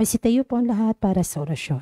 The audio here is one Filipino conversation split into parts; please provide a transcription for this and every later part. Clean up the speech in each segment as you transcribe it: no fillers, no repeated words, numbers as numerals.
Magsitayo po ang lahat para sa orasyon.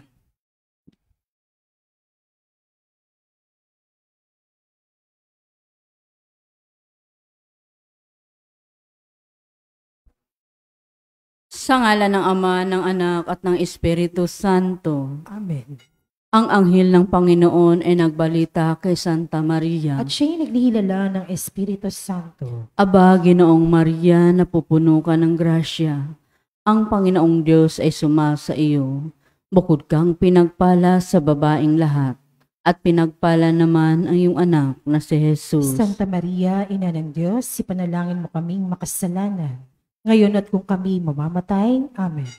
Sa ngalan ng Ama, ng Anak, at ng Espiritu Santo. Amen. Ang anghel ng Panginoon ay nagbalita kay Santa Maria. At siya'y naglihilala ng Espiritu Santo. Aba, Ginoong Maria, napupuno ka ng grasya. Ang Panginoong Diyos ay sumasa iyo. Bukod kang pinagpala sa babaeng lahat, at pinagpala naman ang iyong anak na si Jesus. Santa Maria, Ina ng Diyos, ipanalangin mo kaming makasalanan, ngayon at kung kami mamamatay. Amen.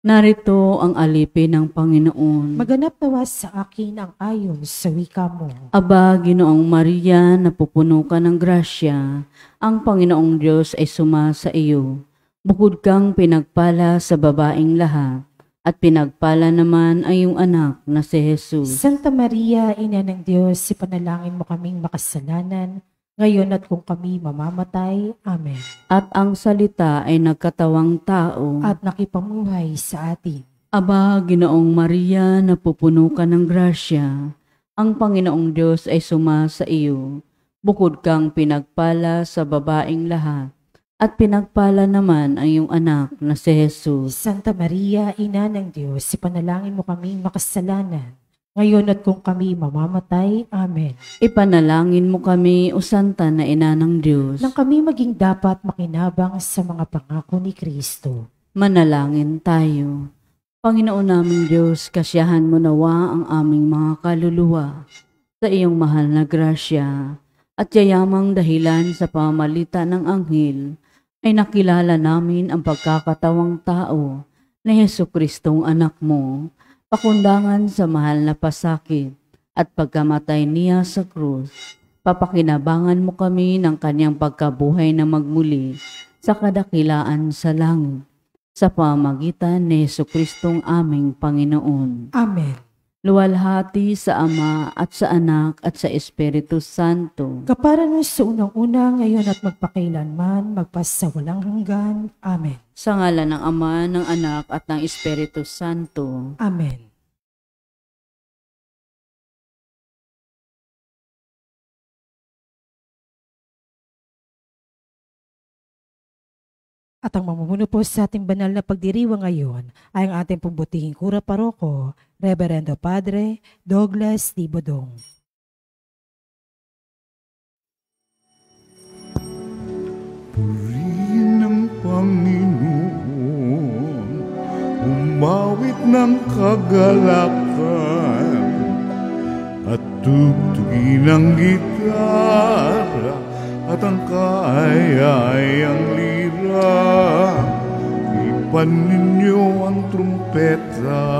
Narito ang alipin ng Panginoon. Maganap nawa sa akin ang ayon sa wika mo. Aba, Ginoong Maria, napupuno ka ng grasya. Ang Panginoong Diyos ay sumasa iyo. Bukod kang pinagpala sa babaeng lahat, at pinagpala naman ang iyong anak na si Jesus. Santa Maria, Ina ng Diyos, ipanalangin mo kaming makasalanan, ngayon at kung kami mamamatay. Amen. At ang salita ay nagkatawang tao. At nakipamuhay sa atin. Aba, Ginoong Maria, napupuno ka ng grasya. Ang Panginoong Diyos ay sumasa iyo. Bukod kang pinagpala sa babaeng lahat, at pinagpala naman ang iyong anak na si Jesus. Santa Maria, Ina ng Diyos, ipanalangin mo kaming makasalanan, ngayon at kung kami mamamatay. Amen. Ipanalangin mo kami, O Santa na Ina ng Diyos, nang kami maging dapat makinabang sa mga pangako ni Kristo. Manalangin tayo. Panginoon naming Diyos, kasiyahan mo nawa ang aming mga kaluluwa sa iyong mahal na grasya, at yayamang dahilan sa pamamagitan ng anghel ay nakilala namin ang pagkakatawang tao na Jesucristong anak mo, pakundangan sa mahal na pasakit at pagkamatay niya sa krus. Papakinabangan mo kami ng kanyang pagkabuhay na magmuli sa kadakilaan sa langit, sa pamagitan ni Jesucristong aming Panginoon. Amen. Luwalhati sa Ama at sa Anak at sa Espiritu Santo. Kapara nun sa unang-una, ngayon at magpakailanman, magpasawalang hanggan. Amen. Sa ngalan ng Ama, ng Anak at ng Espiritu Santo. Amen. At ang mamumuno po sa ating banal na pagdiriwang ngayon ay ang ating pambutihing kura paroko, Reverendo Padre Douglas D. Bodong. Purihin ng Panginoon, umawit ng kagalakan, at tugtugin ang gitara at ang kaayayang lira. Ipan ninyo ang trumpeta,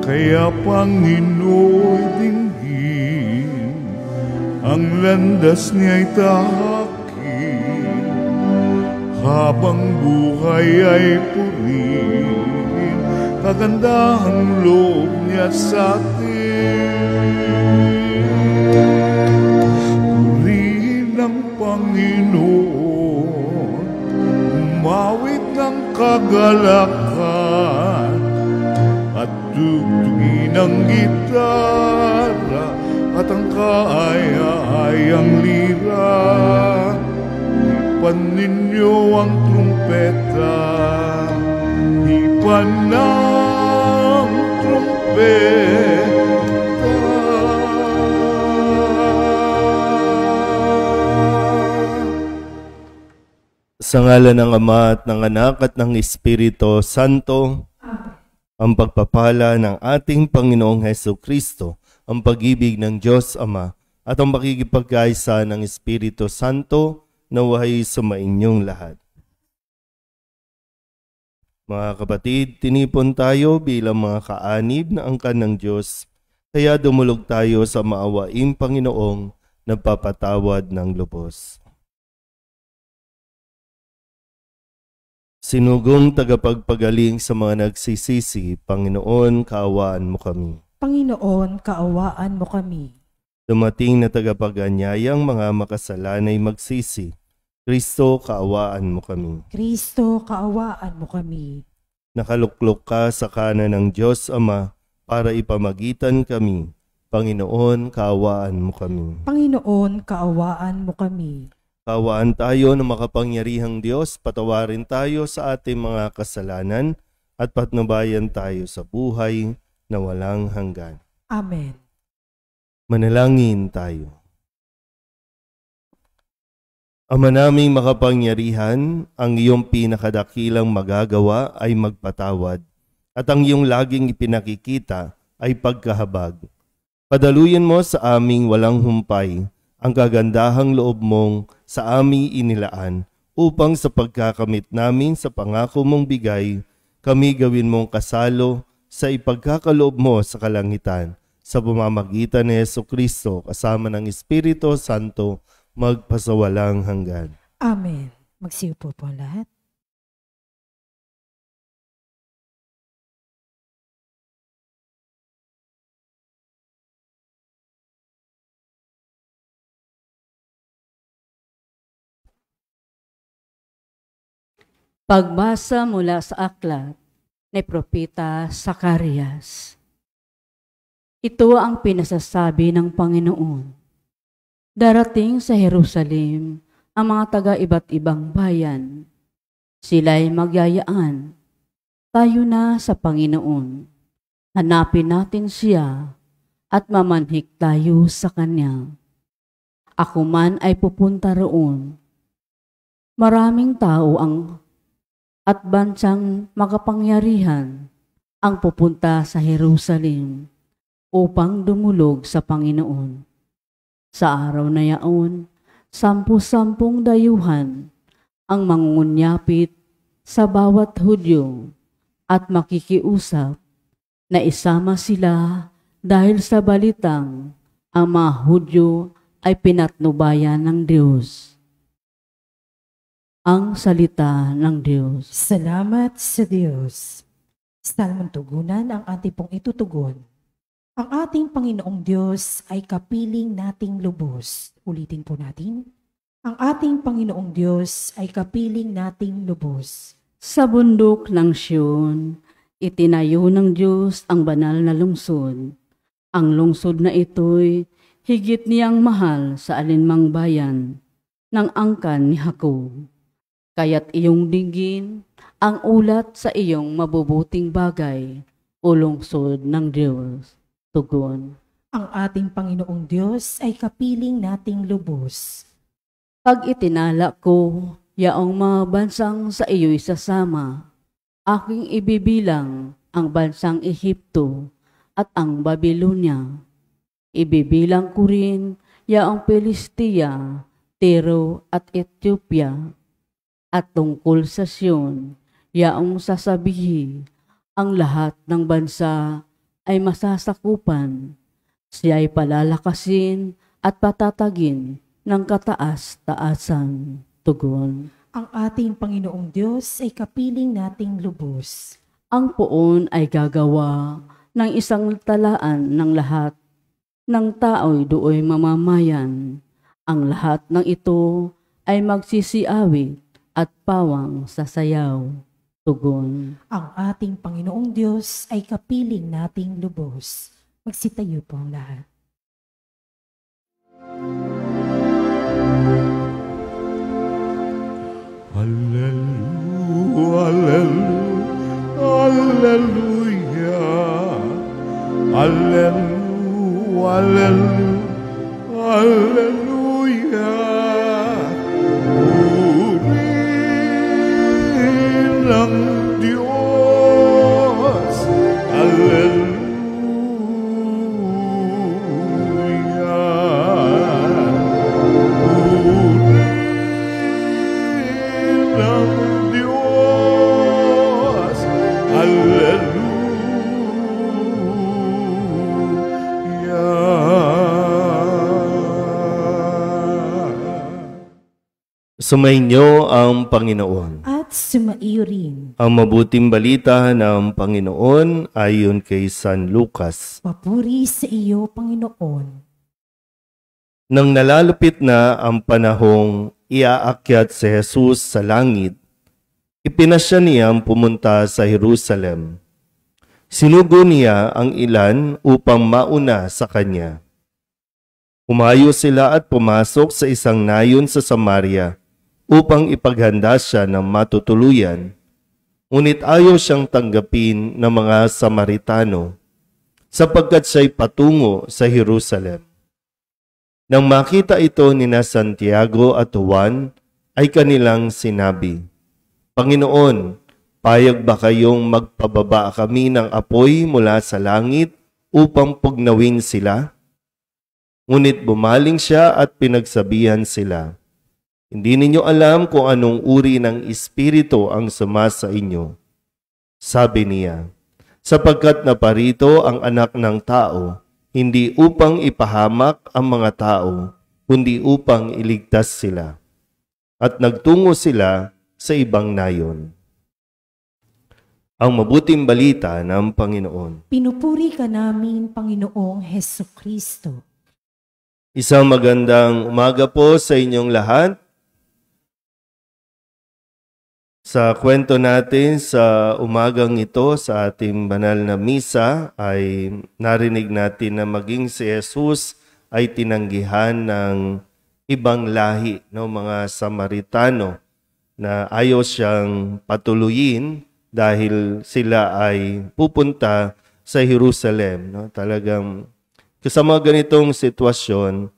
kaya Panginooy dinggin, ang landas niya'y tahakin, habang buhay ay purihin, kagandahang loob niya sa atin. Purihin ang Panginoon, umawit ng kagalakan, at tugtugin ang gitara at ang kaaya-ayang lira. Ipan ninyo ang trumpeta, ipan ng trumpeta. Sa ngalan ng Ama at ng Anak at ng Espiritu Santo. Ang pagpapala ng ating Panginoong Hesukristo, ang pag-ibig ng Diyos Ama, at ang pakikipagkaisa ng Espiritu Santo naway sumainyong lahat. Mga kapatid, tinipon tayo bilang mga kaanib na angkan ng Diyos, kaya dumulog tayo sa maawaing Panginoong nagpapatawad ng lubos. Sinugong tagapagpagaling sa mga nagsisisi, Panginoon, kaawaan mo kami. Panginoon, kaawaan mo kami. Dumating na tagapag-anyayang mga makasalanay magsisi, Kristo, kaawaan mo kami. Kristo, kaawaan mo kami. Nakaluklok ka sa kanan ng Diyos Ama para ipamagitan kami. Panginoon, kaawaan mo kami. Panginoon, kaawaan mo kami. Kaawaan tayo ng makapangyarihang Diyos, patawarin tayo sa ating mga kasalanan at patnubayan tayo sa buhay na walang hanggan. Amen. Manalangin tayo. Ama naming makapangyarihan, ang iyong pinakadakilang magagawa ay magpatawad, at ang iyong laging ipinakikita ay pagkahabag. Padaluyan mo sa aming walang humpay ang kagandahang loob mong sa aming inilaan, upang sa pagkakamit namin sa pangako mong bigay, kami gawin mong kasalo sa ipagkakaloob mo sa kalangitan, sa pamamagitan ni Jesucristo kasama ng Espiritu Santo, magpasawalang hanggan. Amen. Magsiupo po ang lahat. Pagbasa mula sa aklat ni Propeta Zacarias. Ito ang pinasasabi ng Panginoon. Darating sa Jerusalem ang mga taga-iba't ibang bayan. Sila'y magyayaan. Tayo na sa Panginoon. Hanapin natin siya at mamanhik tayo sa Kanya. Ako man ay pupunta roon. Maraming tao at bansang makapangyarihan ang pupunta sa Jerusalem upang dumulog sa Panginoon. Sa araw na yaon, 10-10 dayuhan ang mangungunyapit sa bawat Hudyo at makikiusap na isama sila dahil sa balitang ang mga Hudyo ay pinatnubayan ng Diyos. Ang salita ng Diyos. Salamat sa Diyos. Salmong tugunan ang ating pong itutugon. Ang ating Panginoong Diyos ay kapiling nating lubos. Ulitin po natin. Ang ating Panginoong Diyos ay kapiling nating lubos. Sa bundok ng Siyon, itinayo ng Diyos ang banal na lungsod. Ang lungsod na ito'y higit niyang mahal sa alinmang bayan ng angkan ni Jacob. Kaya't iyong dinggin ang ulat sa iyong mabubuting bagay o lungsod ng Diyos. Tugon. Ang ating Panginoong Diyos ay kapiling nating lubos. Pag itinala ko, yaong mga bansang sa iyo'y sasama, aking ibibilang ang bansang Ehipto at ang Babylonia. Ibibilang ko rin yaong Pelistia, Tiro at Ethiopia. At tungkol sa Siyon, yaong sasabihin, ang lahat ng bansa ay masasakupan. Siya ay palalakasin at patatagin ng kataas-taasan. Tugon. Ang ating Panginoong Diyos ay kapiling nating lubos. Ang poon ay gagawa ng isang talaan ng lahat ng tao'y dooy mamamayan. Ang lahat ng ito ay magsisiawit at pawang sasayaw. Tugon. Ang ating Panginoong Diyos ay kapiling nating lubos. Magsitayo po ang lahat. Hallelujah, hallelujah, hallelujah, hallelujah. Purihin ang Diyos, hallelujah. Purihin ang Diyos, hallelujah. Sumainyo ang Panginoon. At sumaiyo rin. Ang mabuting balita ng Panginoon ayon kay San Lucas. Papuri sa iyo, Panginoon. Nang nalalapit na ang panahong iaakyat si Jesus sa langit, ipinasya niyang pumunta sa Jerusalem. Sinugo niya ang ilan upang mauna sa kanya. Umayo sila at pumasok sa isang nayon sa Samaria upang ipaghanda siya ng matutuluyan. Ngunit ayaw siyang tanggapin ng mga Samaritano sapagkat siya'y patungo sa Jerusalem. Nang makita ito nina Santiago at Juan, ay kanilang sinabi, Panginoon, payag ba kayong magpababa kami ng apoy mula sa langit upang pugnawin sila? Ngunit bumaling siya at pinagsabihan sila, Hindi ninyo alam kung anong uri ng espiritu ang sumasa inyo. Sabi niya, sapagkat naparito ang anak ng tao, hindi upang ipahamak ang mga tao, kundi upang iligtas sila. At nagtungo sila sa ibang nayon. Ang mabuting balita ng Panginoon. Pinupuri ka namin, Panginoong Hesukristo. Isang magandang umaga po sa inyong lahat. Sa kwento natin sa umagang ito sa ating banal na misa ay narinig natin na maging si Jesus ay tinanggihan ng ibang lahi, no, mga Samaritano na ayaw siyang patuluyin dahil sila ay pupunta sa Jerusalem. No? Talagang sa mga ganitong sitwasyon,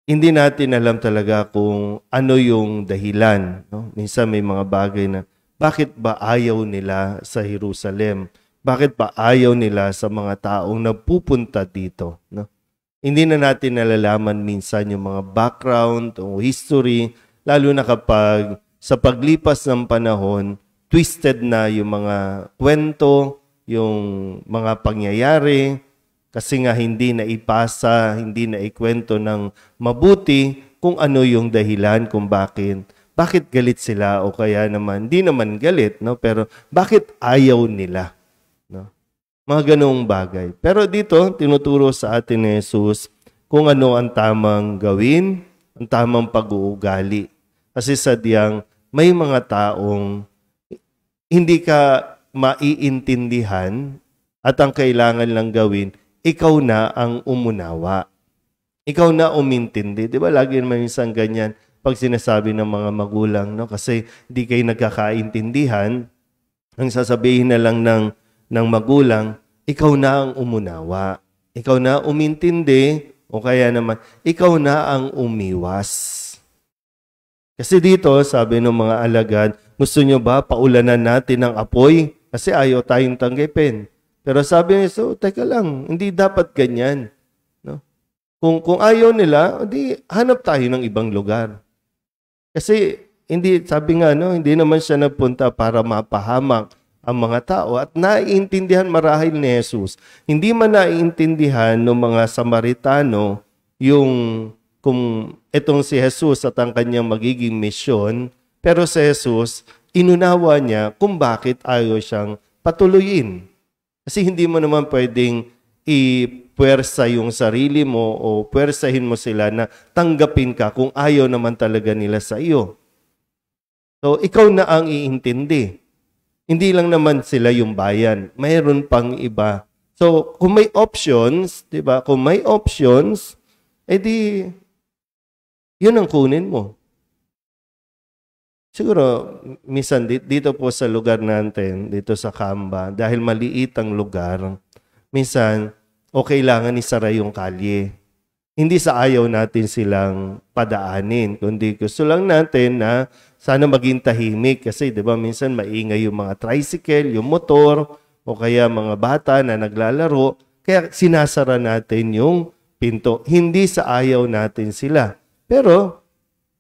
hindi natin alam talaga kung ano yung dahilan. No? Minsan may mga bagay na, bakit ba ayaw nila sa Jerusalem? Bakit ba ayaw nila sa mga taong napupunta dito? No? Hindi na natin nalalaman minsan yung mga background o history, lalo na kapag sa paglipas ng panahon, twisted na yung mga kwento, yung mga pangyayari, kasi nga hindi na ipasa, hindi na ikwento ng mabuti kung ano yung dahilan kung bakit galit sila o kaya naman, hindi naman galit, no? Pero bakit ayaw nila? No? Mga ganong bagay. Pero dito, tinuturo sa atin ni Jesus kung ano ang tamang gawin, ang tamang pag-uugali. Kasi sadyang may mga taong hindi ka maiintindihan at ang kailangan lang gawin, ikaw na ang umunawa. Ikaw na umintindi. Di ba lagi naman minsan ganyan pag sinasabi ng mga magulang, no? Kasi di kayo nagkakaintindihan, ang sasabihin na lang ng magulang, ikaw na ang umunawa. Ikaw na umintindi, o kaya naman, ikaw na ang umiwas. Kasi dito, sabi ng mga alagad, gusto nyo ba paulanan natin ng apoy? Kasi ayaw tayong tanggapin. Pero sabi niya, so, teka lang, hindi dapat ganyan. No? Kung ayaw nila, hindi hanap tayo ng ibang lugar. Kasi, sabi nga, no, hindi naman siya nagpunta para mapahamak ang mga tao at naiintindihan marahil ni Jesus. Hindi man naiintindihan ng mga Samaritano kung itong si Jesus at ang kanyang magiging misyon, pero si Jesus, inunawa niya kung bakit ayaw siyang patuloyin. Kasi hindi mo naman pwedeng ipuwersa yung sarili mo o puwersahin mo sila na tanggapin ka kung ayaw naman talaga nila sa iyo. So, ikaw na ang iintindi. Hindi lang naman sila yung bayan. Mayroon pang iba. So, kung may options, di ba? Kung may options, edi, yun ang kunin mo. Siguro, minsan dito po sa lugar natin, dito sa Kamba, dahil maliit ang lugar, minsan, o kailangan isara yung kalye. Hindi sa ayaw natin silang padaanin, kundi gusto lang natin na sana maging tahimik. Kasi, di ba, minsan maingay yung mga tricycle, yung motor, o kaya mga bata na naglalaro. Kaya sinasara natin yung pinto. Hindi sa ayaw natin sila. Pero,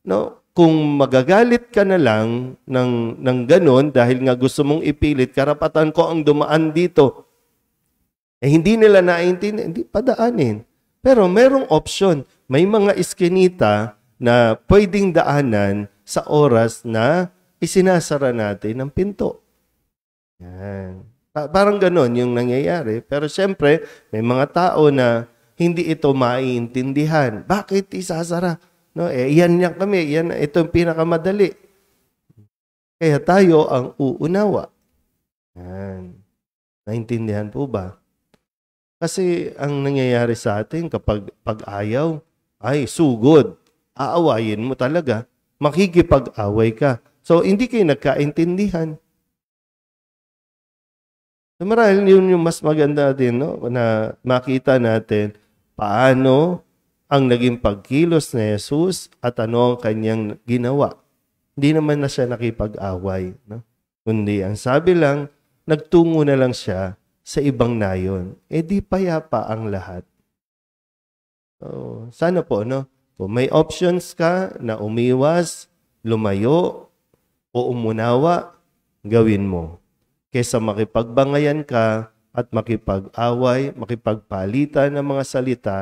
no, kung magagalit ka na lang ng ganon dahil nga gusto mong ipilit, karapatan ko ang dumaan dito. Hindi nila naiintindihan, hindi padaanin. Pero merong option. May mga iskinita na pwedeng daanan sa oras na isinasara natin ang pinto. Yan. Parang ganon yung nangyayari. Pero siyempre, may mga tao na hindi ito maiintindihan. Bakit isasara? No, yan kami, ito yung pinakamadali. Kaya tayo ang uunawa. Yan. Naintindihan po ba? Kasi ang nangyayari sa atin kapag pag-ayaw, ay sugod. Aawayin mo talaga. Makikipag-away ka. So, hindi kayo nagkaintindihan. So, marahil yun yung mas maganda din, no? Na makita natin paano ang naging pagkilos ni Jesus at ano ang kanyang ginawa. Hindi naman na siya nakipag-away. No? Kundi ang sabi lang, nagtungo na lang siya sa ibang nayon. Di payapa ang lahat. So, sana po, no? Kung may options ka na umiwas, lumayo, o umunawa, gawin mo. Kesa makipagbangayan ka at makipag-away, makipagpalitan ng mga salita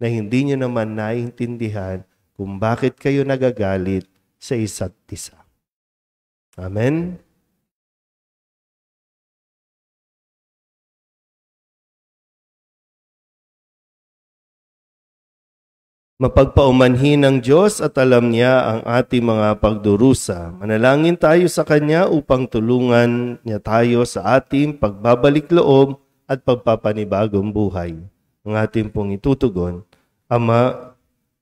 na hindi nyo naman naiintindihan kung bakit kayo nagagalit sa isa't isa. Amen? Mapagpaumanhin ng Diyos at alam niya ang ating mga pagdurusa. Manalangin tayo sa Kanya upang tulungan niya tayo sa ating pagbabalik loob at pagpapanibagong buhay. Ang ating pong itutugon, Ama,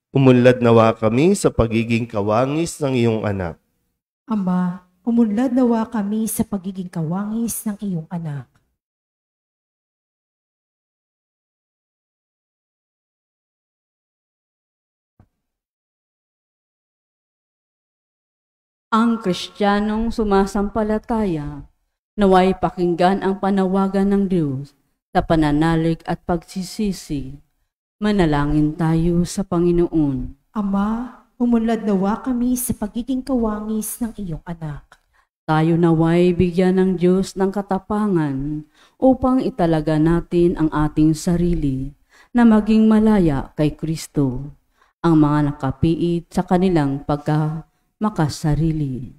umunlad nawa kami sa pagiging kawangis ng iyong anak. Ama, umunlad nawa kami sa pagiging kawangis ng iyong anak. Ang Kristiyanong sumasampalataya, naway pakinggan ang panawagan ng Diyos sa pananalig at pagsisisi. Manalangin tayo sa Panginoon. Ama, umunlad nawa kami sa pagiging kawangis ng iyong anak. Tayo naway bigyan ng Diyos ng katapangan upang italaga natin ang ating sarili na maging malaya kay Kristo, ang mga nakapiit sa kanilang makasarili.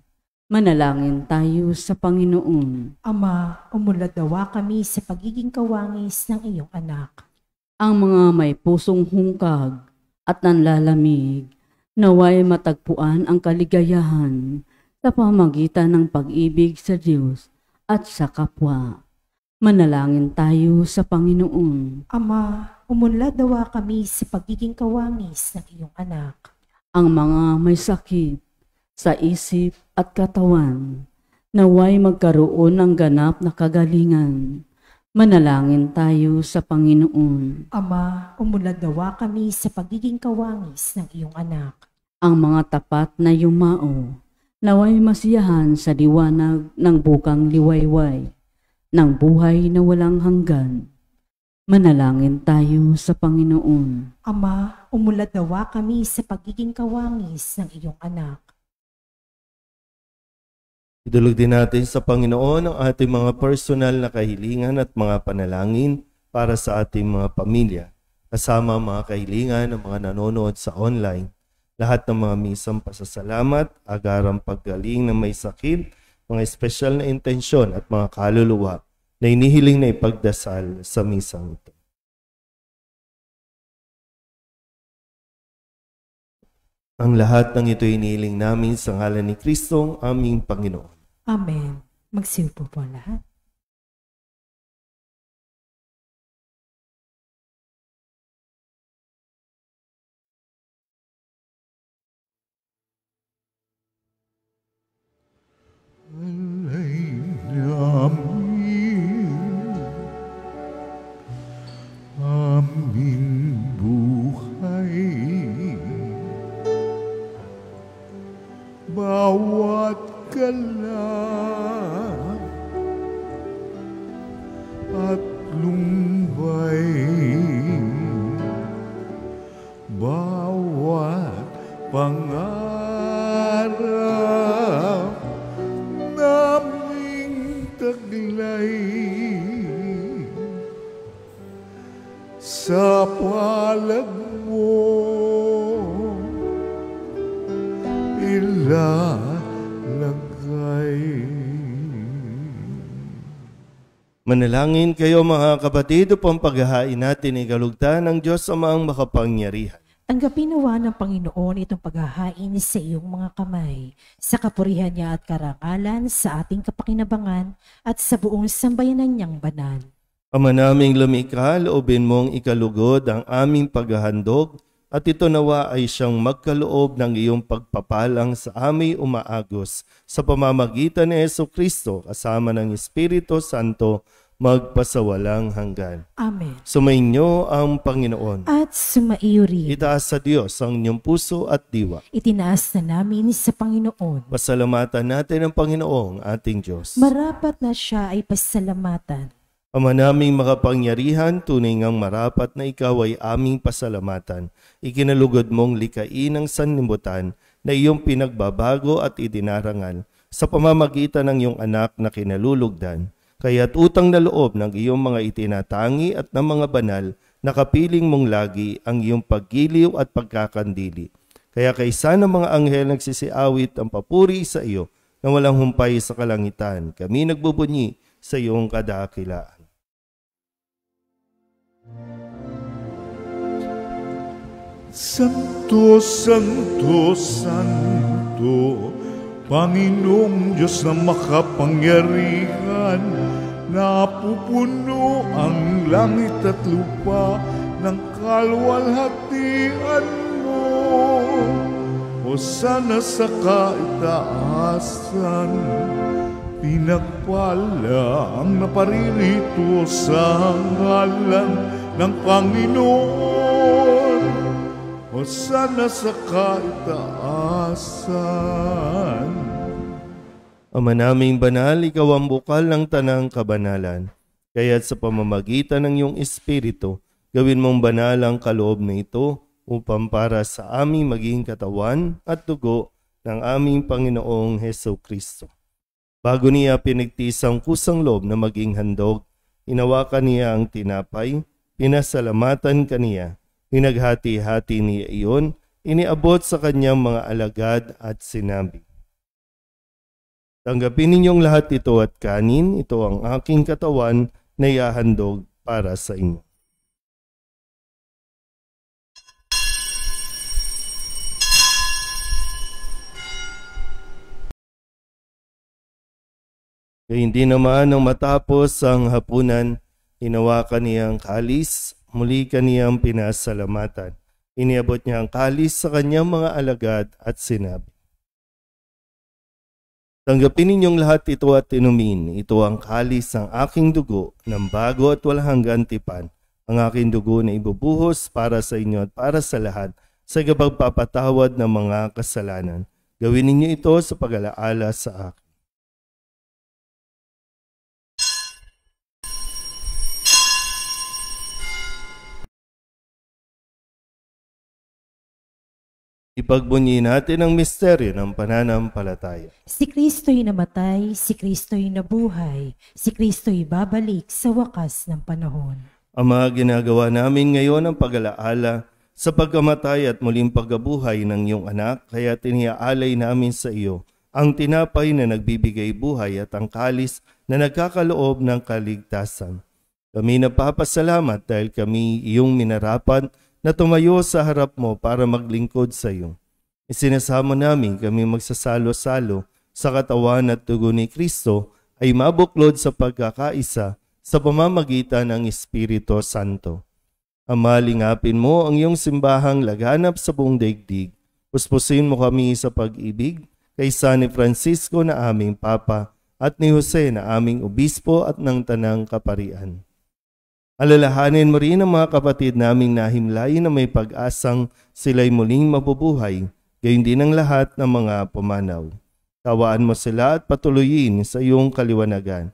Manalangin tayo sa Panginoon. Ama, umunlad nawa kami sa pagiging kawangis ng iyong anak. Ang mga may pusong hungkag at nanlalamig, naway matagpuan ang kaligayahan sa pamagitan ng pag-ibig sa Diyos at sa kapwa. Manalangin tayo sa Panginoon. Ama, umunlad nawa kami sa pagiging kawangis ng iyong anak. Ang mga may sakit sa isip at katawan, naway magkaroon ng ganap na kagalingan. Manalangin tayo sa Panginoon. Ama, umunlad nawa kami sa pagiging kawangis ng iyong anak. Ang mga tapat na yumao, naway masiyahan sa liwanag ng bukang liwayway, ng buhay na walang hanggan. Manalangin tayo sa Panginoon. Ama, umunlad nawa kami sa pagiging kawangis ng iyong anak. Idulog din natin sa Panginoon ang ating mga personal na kahilingan at mga panalangin para sa ating mga pamilya, kasama ang mga kahilingan ng mga nanonood sa online, lahat ng mga misang pasasalamat, agarang paggaling ng may sakit, mga espesyal na intensyon at mga kaluluwa na inihiling na ipagdasal sa misang ito. Ang lahat ng ito inihiling namin sa ngalan ni Kristo, aming Panginoon. Amen. Magsiupo po lahat. Alay namin aming buhay, bawat kalan at lumbay, bawat pangarap naming taglay, sa palad mo ilalagay. Manalangin kayo mga kapatid upang paghahain natin ay kalugtan ng Diyos Amaang makapangyarihan. Tanggapin nawa ng Panginoon itong paghahain sa iyong mga kamay, sa kapurihan niya at karangalan, sa ating kapakinabangan at sa buong sambayanan niyang banal. Ama naming lumikha, loobin mong ikalugod ang aming paghahandog at ito nawa ay siyang magkaloob ng iyong pagpapalang sa aming umaagos sa pamamagitan ni Jesucristo kasama ng Espiritu Santo magpasawalang hanggan. Amen. Sumainyo ang Panginoon. At sumaiyo rin. Itaas sa Diyos ang inyong puso at diwa. Itinaas na namin sa Panginoon. Pasalamatan natin ang Panginoong ating Diyos. Marapat na siya ay pasalamatan. Ama naming makapangyarihan, tunay ngang marapat na ikaw ay aming pasalamatan. Ikinalugod mong likain ang sanlibutan na iyong pinagbabago at idinarangal sa pamamagitan ng iyong anak na kinalulugdan. Kaya't utang na loob ng iyong mga itinatangi at ng mga banal na kapiling mong lagi ang iyong paggiliw at pagkakandili. Kaya kaysa ng mga anghel nagsisiawit ang papuri sa iyo na walang humpay sa kalangitan, kami nagbubunyi sa iyong kadakilaan. Santo, Santo, Santo, Panginoong Diyos na makapangyarihan, napupuno ang langit at lupa ng kaluwalhatian mo. Hosana sa kaitaasan, pinagpala ang naparirito sa ngalan ng Panginoon. Hosana sa kaitaasan. Ama naming banal, ikaw ang bukal ng tanang kabanalan. Kaya't sa pamamagitan ng iyong Espiritu, gawin mong banal ang kaloob na ito upang para sa aming maging katawan at dugo ng aming Panginoong Jesucristo. Bago niya pinigtis ang kusang loob na maging handog, inawakan niya ang tinapay, pinasalamatan kaniya, pinaghati-hati niya iyon, iniabot sa kanyang mga alagad at sinabi, tanggapin ninyong lahat ito at kanin, ito ang aking katawan na ihahandog para sa inyo. Kaya hindi naman nang matapos ang hapunan, hinawakan niya ang kalis, muli kaniyang pinasalamatan. Iniabot niya ang kalis sa kanyang mga alagad at sinabi, tanggapin ninyong lahat ito at inumin. Ito ang kalis ng aking dugo ng bago at walang hanggang tipan. Ang aking dugo na ibubuhos para sa inyo at para sa lahat sa pagpapatawad ng mga kasalanan. Gawin ninyo ito sa pag-alaala sa akin. Ipagbunyi natin ang misteryo ng pananampalataya. Si Kristo'y namatay, si Kristo'y nabuhay, si Kristo'y babalik sa wakas ng panahon. Ama, ginagawa namin ngayon ang pag-alaala sa pagkamatay at muling pagkabuhay ng iyong anak, kaya tiniaalay namin sa iyo ang tinapay na nagbibigay buhay at ang kalis na nagkakaloob ng kaligtasan. Kami napapasalamat dahil kami iyong minarapat na tumayo sa harap mo para maglingkod sa iyo. Isinasamo namin kami magsasalo-salo sa katawan at dugo ni Kristo ay mabuklod sa pagkakaisa sa pamamagitan ng Espiritu Santo. Ama, lingapin mo ang iyong simbahang laganap sa buong daigdig. Puspusin mo kami sa pag-ibig kaysa ni Francisco na aming Papa at ni Jose na aming Obispo at ng Tanang Kaparian. Alalahanin mo rin ang mga kapatid naming nahimlay na may pag-asang sila'y muling mabubuhay, gayon din ang lahat ng mga pumanaw. Tawaan mo sila at patuloyin sa iyong kaliwanagan.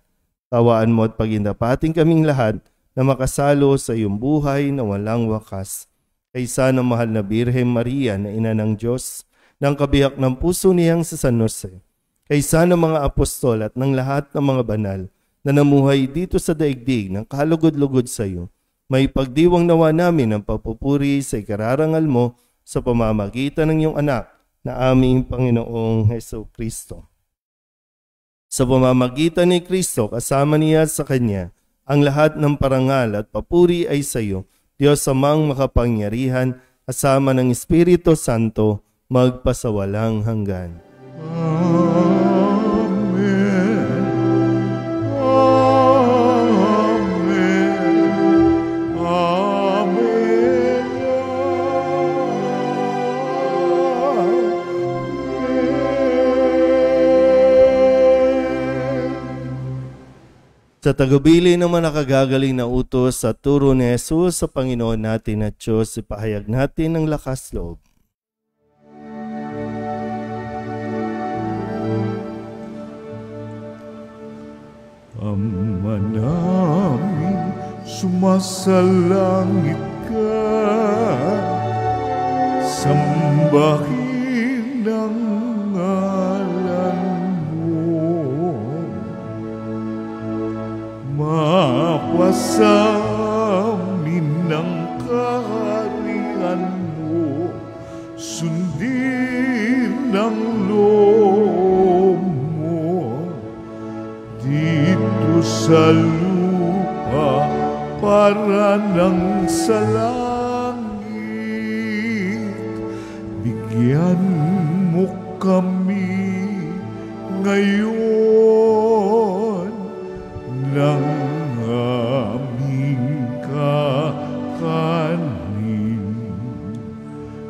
Tawaan mo at pagindapating kaming lahat na makasalo sa iyong buhay na walang wakas. Kaysa ng mahal na Birhen Maria na ina ng Diyos, ng kabiyak ng puso niyang sa San Jose, kaysa ng mga apostol at ng lahat ng mga banal, na namuhay dito sa daigdig ng kalugod-lugod sa iyo, may pagdiwang nawa namin ang papupuri sa ikararangal mo sa pamamagitan ng iyong anak na aming Panginoong Jesucristo. Sa pamamagitan ni Kristo, kasama niya sa Kanya, ang lahat ng parangal at papuri ay sa iyo, Diyos Amang makapangyarihan, kasama ng Espiritu Santo, magpasawalang hanggan. Amen. Amen. Amen. Sa tagubilin naman nakagagaling na utos sa turo ni Jesus sa Panginoon natin at Diyos, ipahayag natin ng lakas loob. Ama namin, sumasalangit ka, sambahin ang ngalan mo. Mapasamin ang kaharian mo, sundin ang loob mo, dito sa lupa para nang sa langit. Bigyan mo kami ngayon ng aming kakanin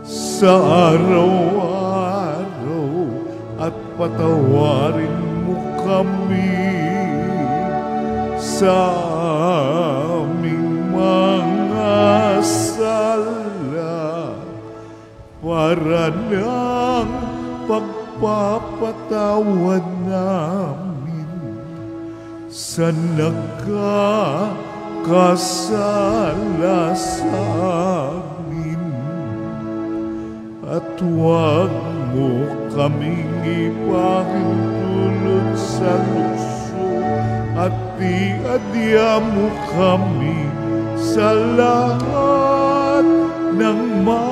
sa araw-araw, at patawarin mo kami sa aming mga sala, para ng pagpapatawad namin sa nagkakasala sa amin. At huwag mo kaming ipahintulot sa tukso, at iadya mo kami sa lahat ng masama.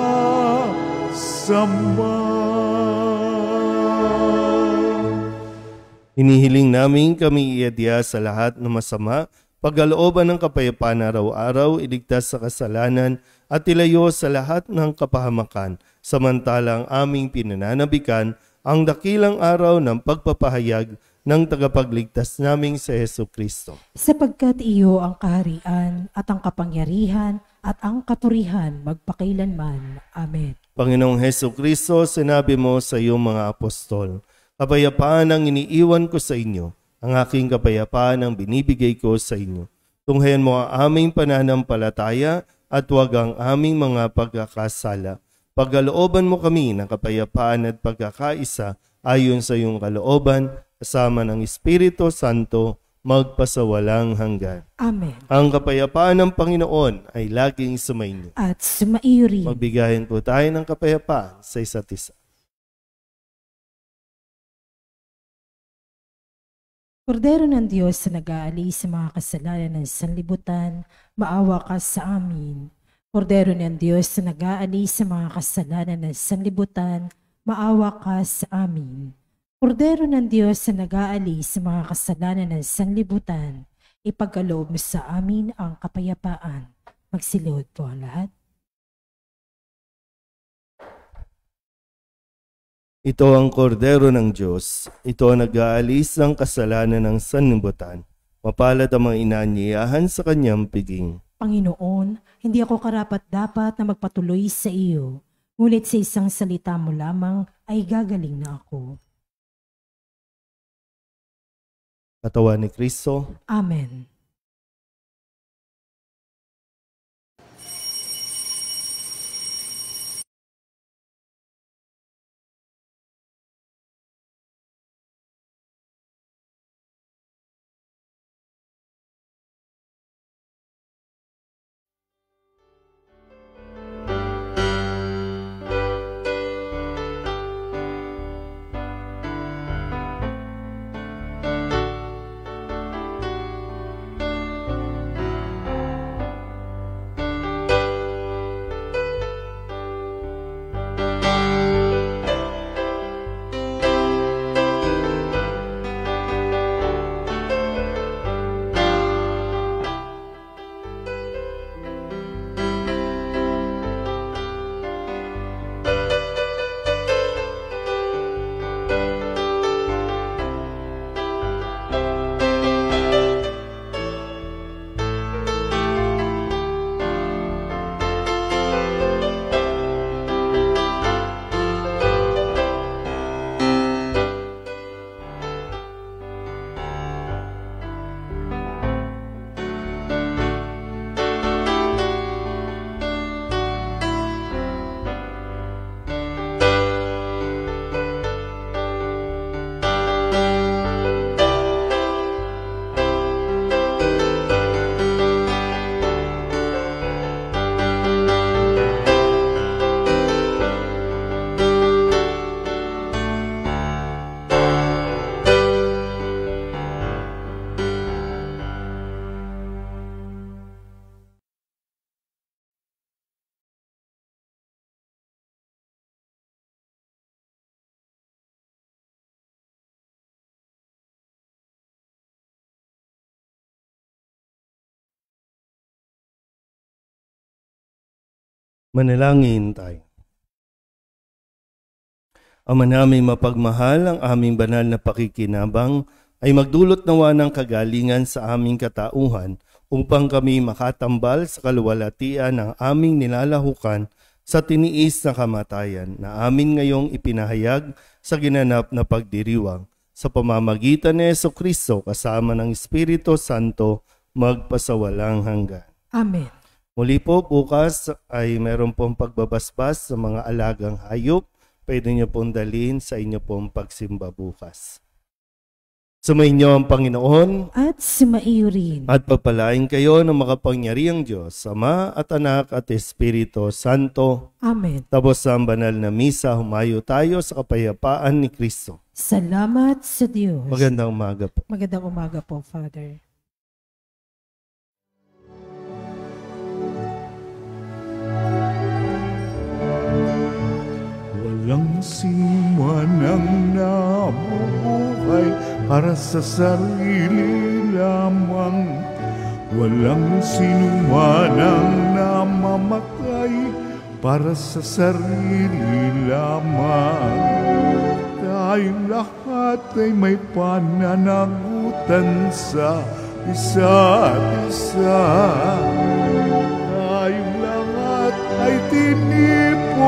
Hinihiling namin kami iadya sa lahat ng masama, pagkalooban ng kapayapaan araw-araw, iligtas sa kasalanan at ilayo sa lahat ng kapahamakan, samantalang aming pinananabikan ang dakilang araw ng pagpapahayag ng tagapagligtas naming sa Jesucristo. Sapagkat iyo ang kaharian at ang kapangyarihan at ang kapurihan magpakailanman. Amen. Panginoong Jesucristo, sinabi mo sa iyong mga apostol, kapayapaan ang iniiwan ko sa inyo, ang aking kapayapaan ang binibigay ko sa inyo. Tunghayan mo ang aming pananampalataya at huwag ang aming mga pagkakasala. Pagkalooban mo kami ng kapayapaan at pagkakaisa ayon sa iyong kalooban, kasama ng Espiritu Santo, magpasawalang hanggan. Amen. Ang kapayapaan ng Panginoon ay laging sumainyo. At sumaiyo rin. Magbigayan po tayo ng kapayapaan sa isa't isa. Kordero ng Diyos na nag-aalis sa mga kasalanan ng sanlibutan, maawa ka sa amin. Kordero ng Diyos na nag-aalis sa mga kasalanan ng sanlibutan, maawa ka sa amin. Kordero ng Diyos na nag-aalis sa mga kasalanan ng sanlibutan, ipagkaloob mo sa amin ang kapayapaan. Magsilihod po ang lahat. Ito ang kordero ng Diyos. Ito ang nag-aalis ng kasalanan ng sanlibutan. Mapalad ang mga inaanyayahan sa kanyang piging. Panginoon, hindi ako karapat-dapat na magpatuloy sa iyo, ngunit sa isang salita mo lamang ay gagaling na ako. Katawan ni Kristo. Amen. Manalangin tayo. Ama namin mapagmahal, ang aming banal na pakikinabang ay magdulot nawa ng kagalingan sa aming katauhan upang kami makatambal sa kaluwalhatian ng aming nilalahukan sa tiniis na kamatayan na amin ngayong ipinahayag sa ginanap na pagdiriwang sa pamamagitan ni Jesucristo kasama ng Espiritu Santo magpasawalang hanggan. Amen. Muli po bukas ay meron pong pagbabasbas sa mga alagang hayop. Pwede niyo pong dalhin sa inyo pong pagsimba bukas. Sumainyo ang Panginoon At sumaiyo rin. at pagpalain kayo ng makapangyarihang Diyos, Ama at Anak at Espiritu Santo. Amen. Tapos sa banal na misa, humayo tayo sa kapayapaan ni Kristo. Salamat sa Diyos. Magandang umaga po. Magandang umaga po, Father. Walang sinuman ang nabubuhay para sa sarili lamang. Walang sinuman ang namamatay para sa sarili lamang. Tayong lahat ay may pananagutan sa isa't isa. Tayong lahat ay tinipon